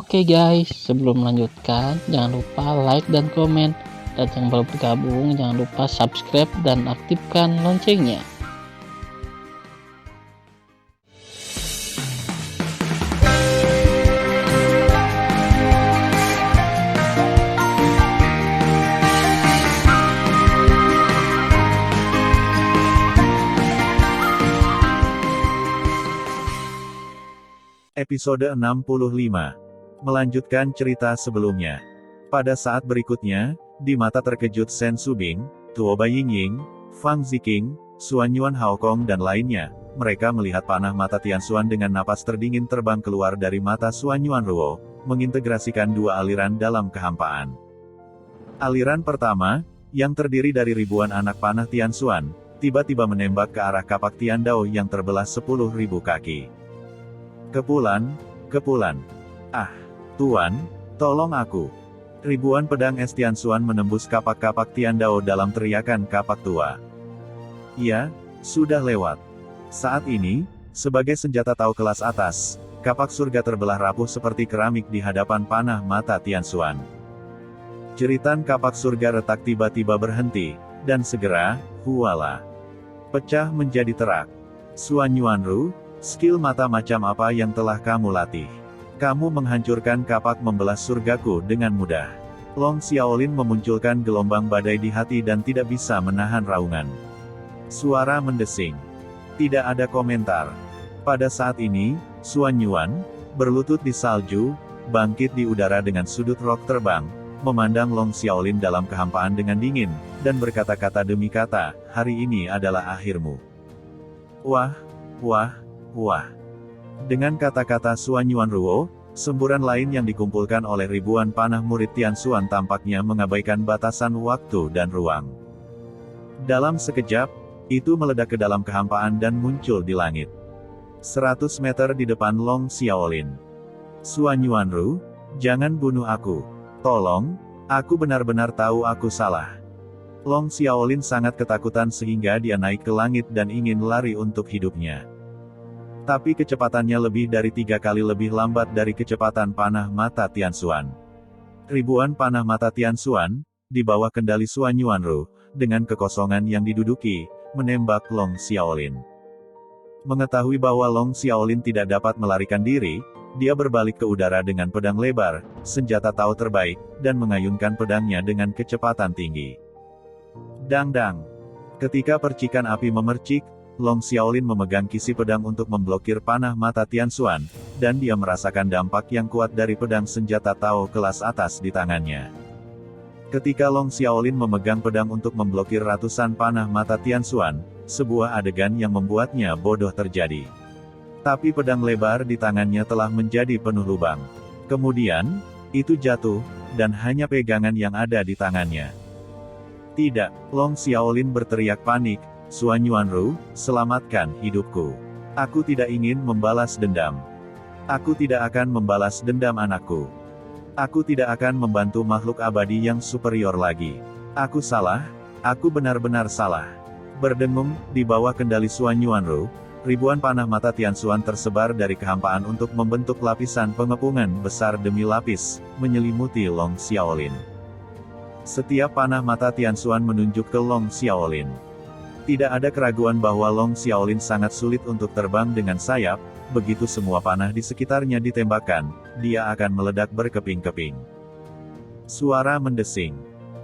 Oke guys, sebelum melanjutkan, jangan lupa like dan komen. Dan yang baru bergabung, jangan lupa subscribe dan aktifkan loncengnya. Episode 65. Melanjutkan cerita sebelumnya. Pada saat berikutnya, di mata terkejut Sen Subing, Tuo Baiying, Fang Ziqing, Xuan Yuan Haokong dan lainnya, mereka melihat panah mata Tianxuan dengan napas terdingin terbang keluar dari mata Xuan Yuan Ruo, mengintegrasikan dua aliran dalam kehampaan. Aliran pertama, yang terdiri dari ribuan anak panah Tianxuan, tiba-tiba menembak ke arah kapak Tiandao yang terbelah 10.000 kaki. Kepulan. Ah, Tuan, tolong aku. Ribuan pedang es Tianxuan menembus kapak-kapak Tiandao dalam teriakan kapak tua. Ya, sudah lewat. Saat ini, sebagai senjata Tao kelas atas, kapak surga terbelah rapuh seperti keramik di hadapan panah mata Tianxuan. Jeritan kapak surga retak tiba-tiba berhenti, dan segera, huala, pecah menjadi terak. Xuan Yuanru, skill mata macam apa yang telah kamu latih? Kamu menghancurkan kapak membelah surgaku dengan mudah. Long Xiaolin memunculkan gelombang badai di hati dan tidak bisa menahan raungan. Suara mendesing. Tidak ada komentar. Pada saat ini, Xuan Yuan, berlutut di salju, bangkit di udara dengan sudut rok terbang, memandang Long Xiaolin dalam kehampaan dengan dingin, dan berkata-kata demi kata, hari ini adalah akhirmu. Wah. Dengan kata-kata Xuan Yuan Ruo, semburan lain yang dikumpulkan oleh ribuan panah murid Tianxuan tampaknya mengabaikan batasan waktu dan ruang. Dalam sekejap, itu meledak ke dalam kehampaan dan muncul di langit. 100 meter di depan Long Xiaolin. Xuan Yuanru, jangan bunuh aku. Tolong, aku benar-benar tahu aku salah. Long Xiaolin sangat ketakutan sehingga dia naik ke langit dan ingin lari untuk hidupnya. Tapi kecepatannya lebih dari 3 kali lebih lambat dari kecepatan panah mata Tianxuan. Ribuan panah mata Tianxuan, di bawah kendali Xuan Yuanru, dengan kekosongan yang diduduki, menembak Long Xiaolin. Mengetahui bahwa Long Xiaolin tidak dapat melarikan diri, dia berbalik ke udara dengan pedang lebar, senjata Tao terbaik, dan mengayunkan pedangnya dengan kecepatan tinggi. Dang-dang. Ketika percikan api memercik, Long Xiaolin memegang kisi pedang untuk memblokir panah mata Tianxuan, dan dia merasakan dampak yang kuat dari pedang senjata Tao kelas atas di tangannya. Ketika Long Xiaolin memegang pedang untuk memblokir ratusan panah mata Tianxuan, sebuah adegan yang membuatnya bodoh terjadi. Tapi pedang lebar di tangannya telah menjadi penuh lubang. Kemudian, itu jatuh, dan hanya pegangan yang ada di tangannya. Tidak, Long Xiaolin berteriak panik, Xuan Yuanru, selamatkan hidupku. Aku tidak ingin membalas dendam. Aku tidak akan membalas dendam anakku. Aku tidak akan membantu makhluk abadi yang superior lagi. Aku salah, aku benar-benar salah. Berdengung, di bawah kendali Xuan Yuanru, ribuan panah mata Tianxuan tersebar dari kehampaan untuk membentuk lapisan pengepungan besar demi lapis, menyelimuti Long Xiaolin. Setiap panah mata Tianxuan menunjuk ke Long Xiaolin. Tidak ada keraguan bahwa Long Xiaolin sangat sulit untuk terbang dengan sayap, begitu semua panah di sekitarnya ditembakkan, dia akan meledak berkeping-keping. Suara mendesing.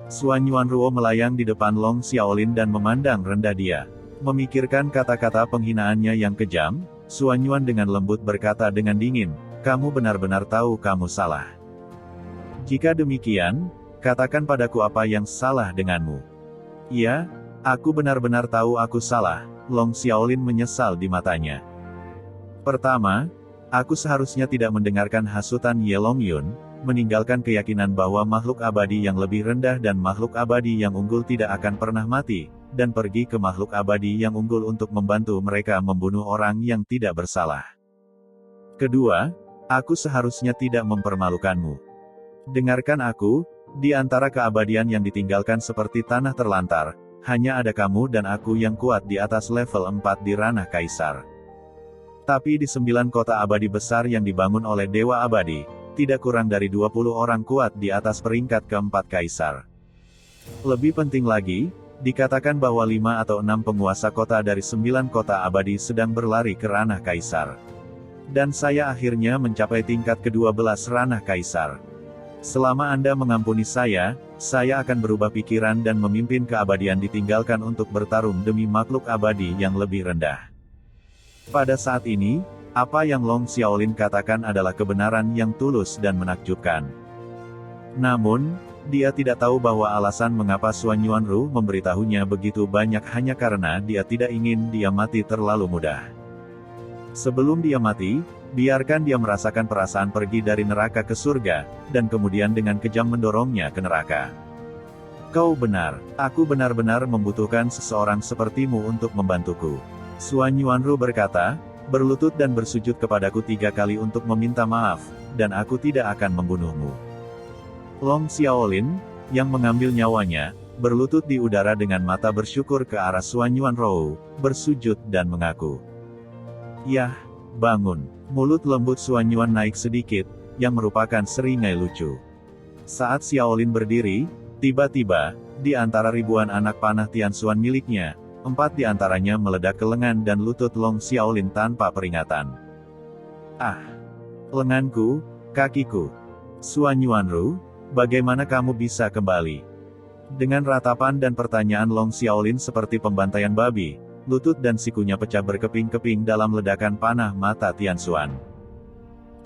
Xuan Yuanruo melayang di depan Long Xiaolin dan memandang rendah dia. Memikirkan kata-kata penghinaannya yang kejam, Xuan Yuan dengan lembut berkata dengan dingin, kamu benar-benar tahu kamu salah. Jika demikian, katakan padaku apa yang salah denganmu. Ya, aku benar-benar tahu aku salah, Long Xiaolin menyesal di matanya. Pertama, aku seharusnya tidak mendengarkan hasutan Ye Longyun, meninggalkan keyakinan bahwa makhluk abadi yang lebih rendah dan makhluk abadi yang unggul tidak akan pernah mati, dan pergi ke makhluk abadi yang unggul untuk membantu mereka membunuh orang yang tidak bersalah. Kedua, aku seharusnya tidak mempermalukanmu. Dengarkan aku, di antara keabadian yang ditinggalkan seperti tanah terlantar, hanya ada kamu dan aku yang kuat di atas level 4 di ranah kaisar. Tapi di 9 kota abadi besar yang dibangun oleh Dewa Abadi, tidak kurang dari 20 orang kuat di atas peringkat keempat kaisar. Lebih penting lagi, dikatakan bahwa 5 atau 6 penguasa kota dari 9 kota abadi sedang berlari ke ranah kaisar. Dan saya akhirnya mencapai tingkat ke-12 ranah kaisar. Selama Anda mengampuni saya akan berubah pikiran dan memimpin keabadian ditinggalkan untuk bertarung demi makhluk abadi yang lebih rendah. Pada saat ini, apa yang Long Xiaolin katakan adalah kebenaran yang tulus dan menakjubkan. Namun, dia tidak tahu bahwa alasan mengapa Xuan Yuanru memberitahunya begitu banyak hanya karena dia tidak ingin dia mati terlalu mudah. Sebelum dia mati, biarkan dia merasakan perasaan pergi dari neraka ke surga, dan kemudian dengan kejam mendorongnya ke neraka. Kau benar, aku benar-benar membutuhkan seseorang sepertimu untuk membantuku. Xuan Yuanru berkata, berlutut dan bersujud kepadaku 3 kali untuk meminta maaf, dan aku tidak akan membunuhmu. Long Xiaolin, yang mengambil nyawanya, berlutut di udara dengan mata bersyukur ke arah Xuan Yuanru, bersujud dan mengaku. Yah, bangun. Mulut lembut Xuan Yuan naik sedikit, yang merupakan seringai lucu. Saat Xiaolin berdiri, tiba-tiba, di antara ribuan anak panah Tian Xuan miliknya, 4 di antaranya meledak ke lengan dan lutut Long Xiaolin tanpa peringatan. Ah! Lenganku, kakiku. Xuan Yuanru, bagaimana kamu bisa kembali? Dengan ratapan dan pertanyaan Long Xiaolin seperti pembantaian babi, lutut dan sikunya pecah berkeping-keping dalam ledakan panah mata Tian Xuan.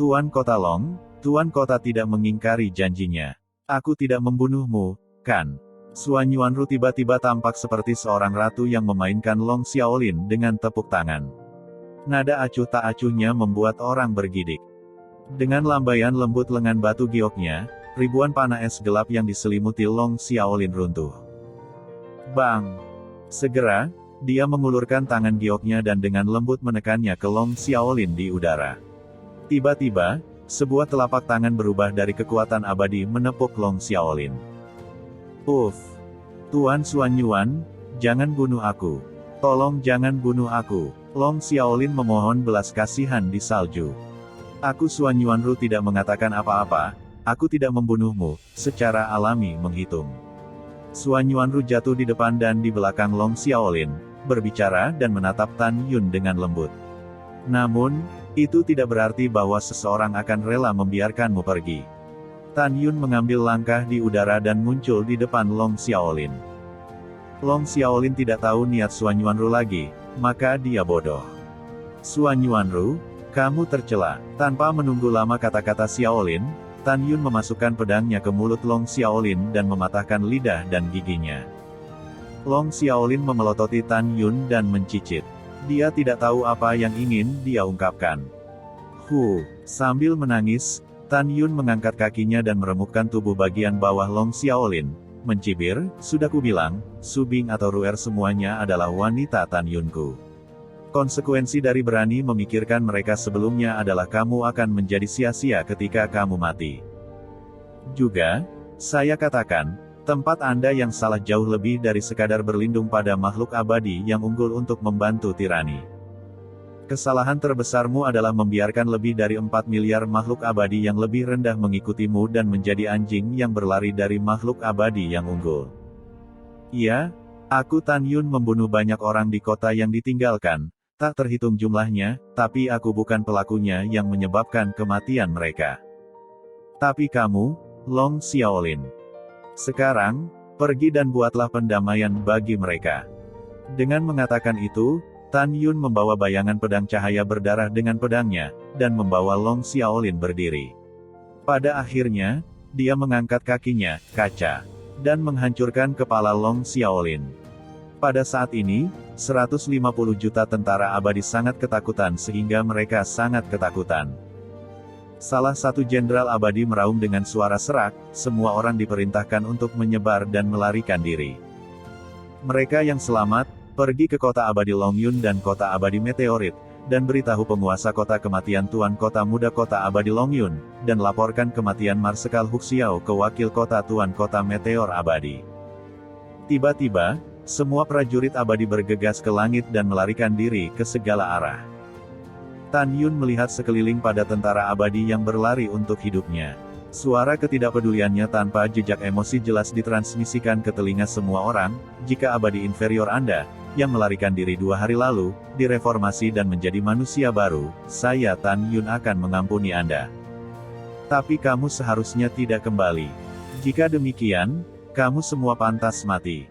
Tuan Kota Long, Tuan Kota tidak mengingkari janjinya. Aku tidak membunuhmu, kan? Xuan Yuanru tiba-tiba tampak seperti seorang ratu yang memainkan Long Xiaolin dengan tepuk tangan. Nada acuh tak acuhnya membuat orang bergidik. Dengan lambaian lembut lengan batu gioknya, ribuan panah es gelap yang diselimuti Long Xiaolin runtuh. Bang! Segera, dia mengulurkan tangan gioknya dan dengan lembut menekannya ke Long Xiaolin di udara. Tiba-tiba, sebuah telapak tangan berubah dari kekuatan abadi menepuk Long Xiaolin. Uff! Tuan Xuan Yuan, jangan bunuh aku. Tolong jangan bunuh aku. Long Xiaolin memohon belas kasihan di salju. Aku Xuan Yuanru tidak mengatakan apa-apa, aku tidak membunuhmu, secara alami menghitung. Xuan Yuanru jatuh di depan dan di belakang Long Xiaolin, berbicara dan menatap Tan Yun dengan lembut. Namun, itu tidak berarti bahwa seseorang akan rela membiarkanmu pergi. Tan Yun mengambil langkah di udara dan muncul di depan Long Xiaolin. Long Xiaolin tidak tahu niat Xuan Yuanru lagi, maka dia bodoh. Xuan Yuanru, kamu tercela. Tanpa menunggu lama kata-kata Xiaolin, Tan Yun memasukkan pedangnya ke mulut Long Xiaolin dan mematahkan lidah dan giginya. Long Xiaolin memelototi Tan Yun dan mencicit. Dia tidak tahu apa yang ingin dia ungkapkan. Sambil menangis, Tan Yun mengangkat kakinya dan meremukkan tubuh bagian bawah Long Xiaolin, mencibir, sudah kubilang, Su Bing atau Ruer semuanya adalah wanita Tan Yunku. Konsekuensi dari berani memikirkan mereka sebelumnya adalah kamu akan menjadi sia-sia ketika kamu mati. Juga, saya katakan, tempat Anda yang salah jauh lebih dari sekadar berlindung pada makhluk abadi yang unggul untuk membantu tirani. Kesalahan terbesarmu adalah membiarkan lebih dari 4 miliar makhluk abadi yang lebih rendah mengikutimu dan menjadi anjing yang berlari dari makhluk abadi yang unggul. Iya, aku Tan Yun membunuh banyak orang di kota yang ditinggalkan, tak terhitung jumlahnya, tapi aku bukan pelakunya yang menyebabkan kematian mereka. Tapi kamu, Long Xiaolin. Sekarang, pergi dan buatlah pendamaian bagi mereka. Dengan mengatakan itu, Tan Yun membawa bayangan pedang cahaya berdarah dengan pedangnya, dan membawa Long Xiaolin berdiri. Pada akhirnya, dia mengangkat kakinya, kaca, dan menghancurkan kepala Long Xiaolin. Pada saat ini, 150 juta tentara abadi sangat ketakutan sehingga mereka sangat ketakutan. Salah satu jenderal abadi meraung dengan suara serak, semua orang diperintahkan untuk menyebar dan melarikan diri. Mereka yang selamat, pergi ke kota abadi Longyun dan kota abadi Meteorit, dan beritahu penguasa kota kematian Tuan Kota Muda kota abadi Longyun, dan laporkan kematian Marsekal Huxiao ke wakil kota Tuan Kota Meteor abadi. Tiba-tiba, semua prajurit abadi bergegas ke langit dan melarikan diri ke segala arah. Tan Yun melihat sekeliling pada tentara abadi yang berlari untuk hidupnya. Suara ketidakpeduliannya tanpa jejak emosi jelas ditransmisikan ke telinga semua orang. Jika abadi inferior Anda, yang melarikan diri 2 hari lalu, direformasi dan menjadi manusia baru, saya Tan Yun akan mengampuni Anda. Tapi kamu seharusnya tidak kembali. Jika demikian, kamu semua pantas mati.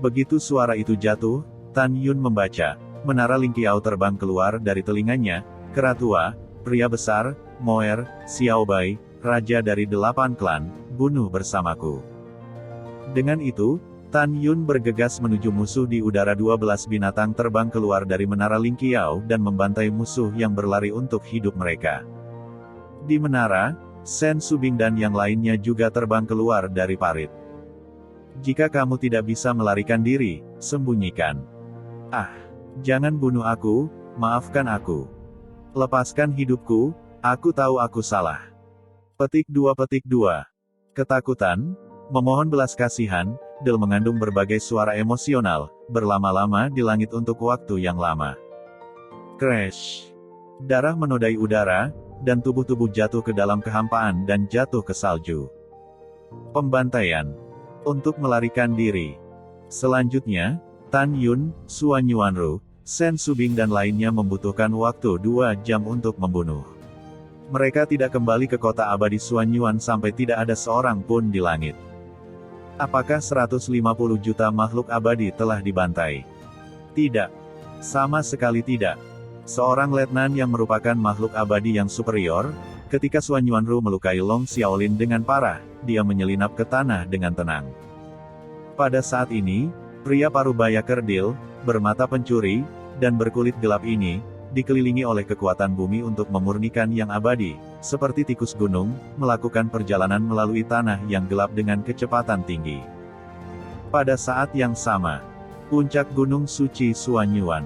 Begitu suara itu jatuh, Tan Yun membaca. Menara Lingqiao terbang keluar dari telinganya. Kera tua, pria besar, Moer, Xiaobai, raja dari 8 klan, bunuh bersamaku. Dengan itu, Tan Yun bergegas menuju musuh di udara. 12 binatang terbang keluar dari menara Lingqiao dan membantai musuh yang berlari untuk hidup mereka. Di menara, Sen Subing dan yang lainnya juga terbang keluar dari parit. Jika kamu tidak bisa melarikan diri, sembunyikan. Jangan bunuh aku, maafkan aku. Lepaskan hidupku, aku tahu aku salah. Petik 2. Ketakutan, memohon belas kasihan, Del mengandung berbagai suara emosional, berlama-lama di langit untuk waktu yang lama. Crash. Darah menodai udara, dan tubuh-tubuh jatuh ke dalam kehampaan dan jatuh ke salju. Pembantaian. Untuk melarikan diri. Selanjutnya, Tan Yun, Suan Yuanru, Sen Subing dan lainnya membutuhkan waktu 2 jam untuk membunuh. Mereka tidak kembali ke kota abadi Suan Yuan sampai tidak ada seorang pun di langit. Apakah 150 juta makhluk abadi telah dibantai? Tidak. Sama sekali tidak. Seorang letnan yang merupakan makhluk abadi yang superior, ketika Suan Yuanru melukai Long Xiaolin dengan parah, dia menyelinap ke tanah dengan tenang. Pada saat ini, pria parubaya kerdil, bermata pencuri, dan berkulit gelap ini, dikelilingi oleh kekuatan bumi untuk memurnikan yang abadi, seperti tikus gunung, melakukan perjalanan melalui tanah yang gelap dengan kecepatan tinggi. Pada saat yang sama, puncak gunung suci Suan Yuan.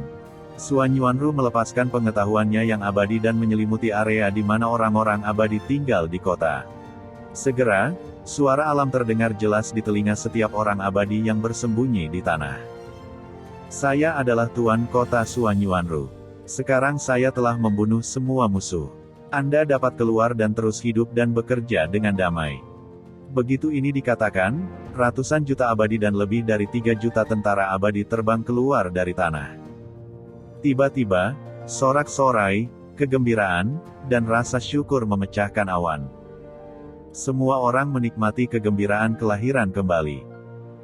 Suan Yuanru melepaskan pengetahuannya yang abadi dan menyelimuti area di mana orang-orang abadi tinggal di kota. Segera, suara alam terdengar jelas di telinga setiap orang abadi yang bersembunyi di tanah. Saya adalah Tuan Kota Suan Yuanru. Sekarang saya telah membunuh semua musuh. Anda dapat keluar dan terus hidup dan bekerja dengan damai. Begitu ini dikatakan, ratusan juta abadi dan lebih dari 3 juta tentara abadi terbang keluar dari tanah. Tiba-tiba, sorak-sorai, kegembiraan, dan rasa syukur memecahkan awan. Semua orang menikmati kegembiraan kelahiran kembali.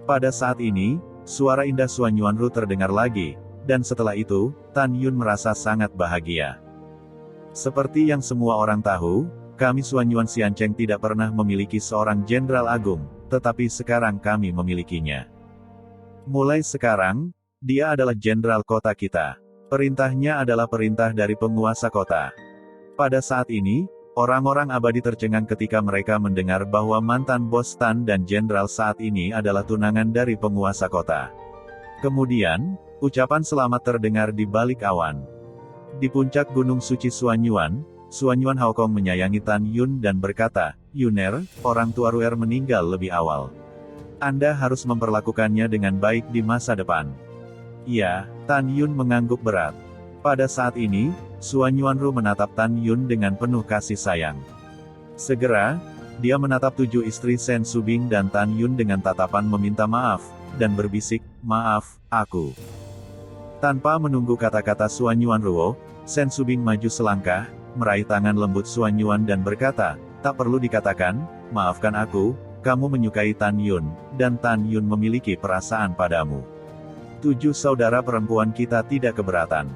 Pada saat ini, suara indah Suan Yuanru terdengar lagi, dan setelah itu, Tan Yun merasa sangat bahagia. Seperti yang semua orang tahu, kami Suan Yuan Xiancheng tidak pernah memiliki seorang jenderal agung, tetapi sekarang kami memilikinya. Mulai sekarang, dia adalah jenderal kota kita. Perintahnya adalah perintah dari penguasa kota. Pada saat ini, orang-orang abadi tercengang ketika mereka mendengar bahwa mantan bos Tan dan jenderal saat ini adalah tunangan dari penguasa kota. Kemudian, ucapan selamat terdengar di balik awan. Di puncak gunung suci Suan Yuan Haokong menyayangi Tan Yun dan berkata, "Yuner, orang tua Ruer meninggal lebih awal. Anda harus memperlakukannya dengan baik di masa depan." "Iya." Tan Yun mengangguk berat. Pada saat ini, Suan Yuanru menatap Tan Yun dengan penuh kasih sayang. Segera, dia menatap 7 istri Sen Subing dan Tan Yun dengan tatapan meminta maaf, dan berbisik, "Maaf, aku." Tanpa menunggu kata-kata Suan Yuanruo, Sen Subing maju selangkah, meraih tangan lembut Suan Yuan dan berkata, "Tak perlu dikatakan, maafkan aku, kamu menyukai Tan Yun, dan Tan Yun memiliki perasaan padamu. 7 saudara perempuan kita tidak keberatan."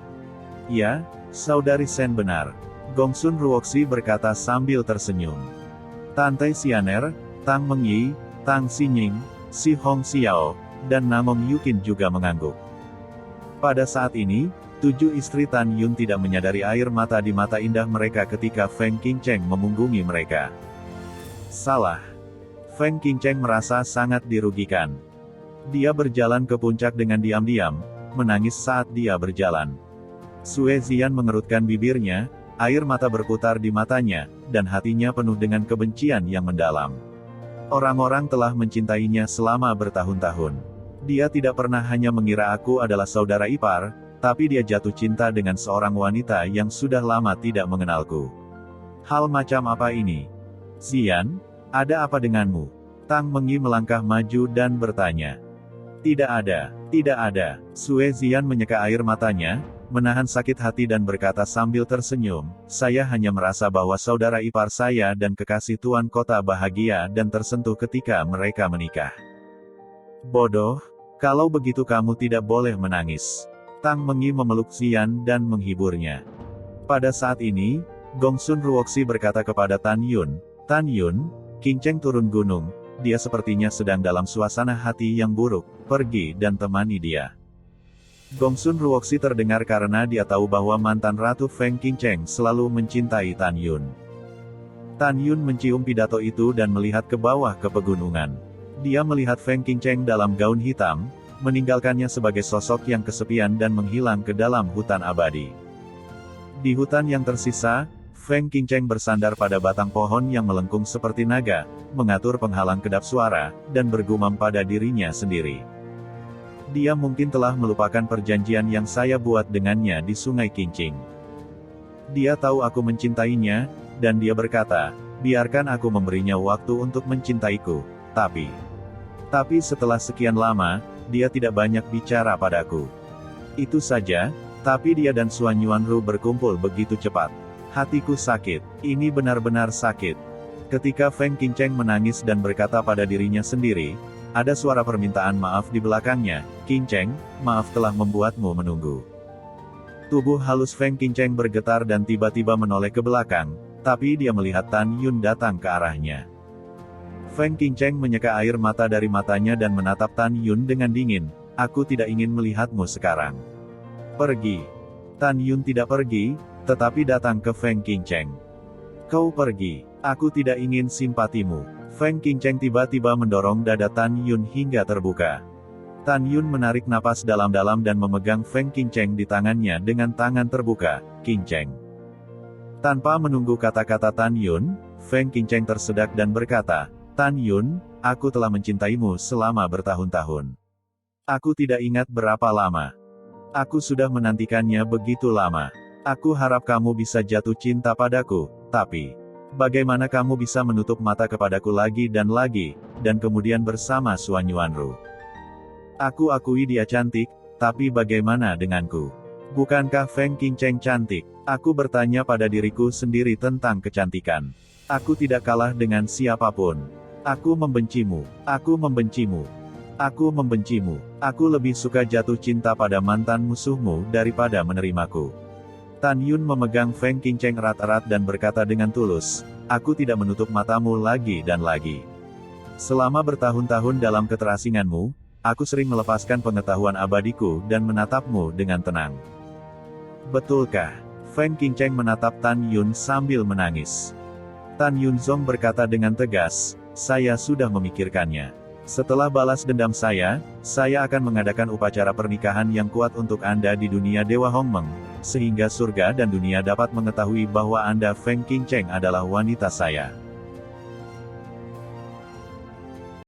"Ya, saudari Sen benar." Gongsun Ruoxi berkata sambil tersenyum. Tante Xianer, Tang Mengyi, Tang Xinying, Si Hong Xiao, dan Namong Yukin juga mengangguk. Pada saat ini, 7 istri Tan Yun tidak menyadari air mata di mata indah mereka ketika Feng Qingcheng memunggungi mereka. Salah. Feng Qingcheng merasa sangat dirugikan. Dia berjalan ke puncak dengan diam-diam, menangis saat dia berjalan. Sue Zian mengerutkan bibirnya, air mata berputar di matanya, dan hatinya penuh dengan kebencian yang mendalam. Orang-orang telah mencintainya selama bertahun-tahun. Dia tidak pernah hanya mengira aku adalah saudara ipar, tapi dia jatuh cinta dengan seorang wanita yang sudah lama tidak mengenalku. Hal macam apa ini? Xian, ada apa denganmu? Tang Mengyi melangkah maju dan bertanya. Tidak ada, tidak ada. Sue Xian menyeka air matanya, menahan sakit hati dan berkata sambil tersenyum, saya hanya merasa bahwa saudara ipar saya dan kekasih tuan kota bahagia dan tersentuh ketika mereka menikah. Bodoh, kalau begitu kamu tidak boleh menangis. Tang Mengyi memeluk Xian dan menghiburnya. Pada saat ini, Gongsun Ruoxi berkata kepada Tan Yun, Tan Yun, King Cheng turun gunung, dia sepertinya sedang dalam suasana hati yang buruk, pergi dan temani dia. Gongsun Ruoxi terdengar karena dia tahu bahwa mantan Ratu Feng King Cheng selalu mencintai Tan Yun. Tan Yun mencium pidato itu dan melihat ke bawah ke pegunungan. Dia melihat Feng King Cheng dalam gaun hitam, meninggalkannya sebagai sosok yang kesepian dan menghilang ke dalam hutan abadi. Di hutan yang tersisa, Feng King Cheng bersandar pada batang pohon yang melengkung seperti naga, mengatur penghalang kedap suara, dan bergumam pada dirinya sendiri. Dia mungkin telah melupakan perjanjian yang saya buat dengannya di Sungai Kincing. Dia tahu aku mencintainya, dan dia berkata, biarkan aku memberinya waktu untuk mencintaiku, tapi setelah sekian lama, dia tidak banyak bicara padaku. Itu saja, tapi dia dan Suan Yuanru berkumpul begitu cepat. Hatiku sakit, ini benar-benar sakit. Ketika Feng King Cheng menangis dan berkata pada dirinya sendiri, ada suara permintaan maaf di belakangnya, King Cheng, maaf telah membuatmu menunggu. Tubuh halus Feng King Cheng bergetar dan tiba-tiba menoleh ke belakang, tapi dia melihat Tan Yun datang ke arahnya. Feng King Cheng menyeka air mata dari matanya dan menatap Tan Yun dengan dingin, aku tidak ingin melihatmu sekarang. Pergi. Tan Yun tidak pergi, tetapi datang ke Feng King Cheng. Kau pergi, aku tidak ingin simpatimu. Feng King Cheng tiba-tiba mendorong dada Tan Yun hingga terbuka. Tan Yun menarik napas dalam-dalam dan memegang Feng King Cheng di tangannya dengan tangan terbuka, King Cheng. Tanpa menunggu kata-kata Tan Yun, Feng King Cheng tersedak dan berkata, Tan Yun, aku telah mencintaimu selama bertahun-tahun. Aku tidak ingat berapa lama. Aku sudah menantikannya begitu lama. Aku harap kamu bisa jatuh cinta padaku, tapi bagaimana kamu bisa menutup mata kepadaku lagi, dan kemudian bersama Suan Yuanru? Aku akui dia cantik, tapi bagaimana denganku? Bukankah Feng King Cheng cantik? Aku bertanya pada diriku sendiri tentang kecantikan. Aku tidak kalah dengan siapapun. Aku membencimu. Aku membencimu. Aku membencimu. Aku lebih suka jatuh cinta pada mantan musuhmu daripada menerimaku. Tan Yun memegang Feng King Cheng erat-erat dan berkata dengan tulus, aku tidak menutup matamu lagi dan lagi. Selama bertahun-tahun dalam keterasinganmu, aku sering melepaskan pengetahuan abadiku dan menatapmu dengan tenang. Betulkah? Feng King Cheng menatap Tan Yun sambil menangis. Tan Yun Zong berkata dengan tegas, saya sudah memikirkannya. Setelah balas dendam saya akan mengadakan upacara pernikahan yang kuat untuk Anda di dunia Dewa Hongmeng, sehingga surga dan dunia dapat mengetahui bahwa Anda Feng King Cheng adalah wanita saya.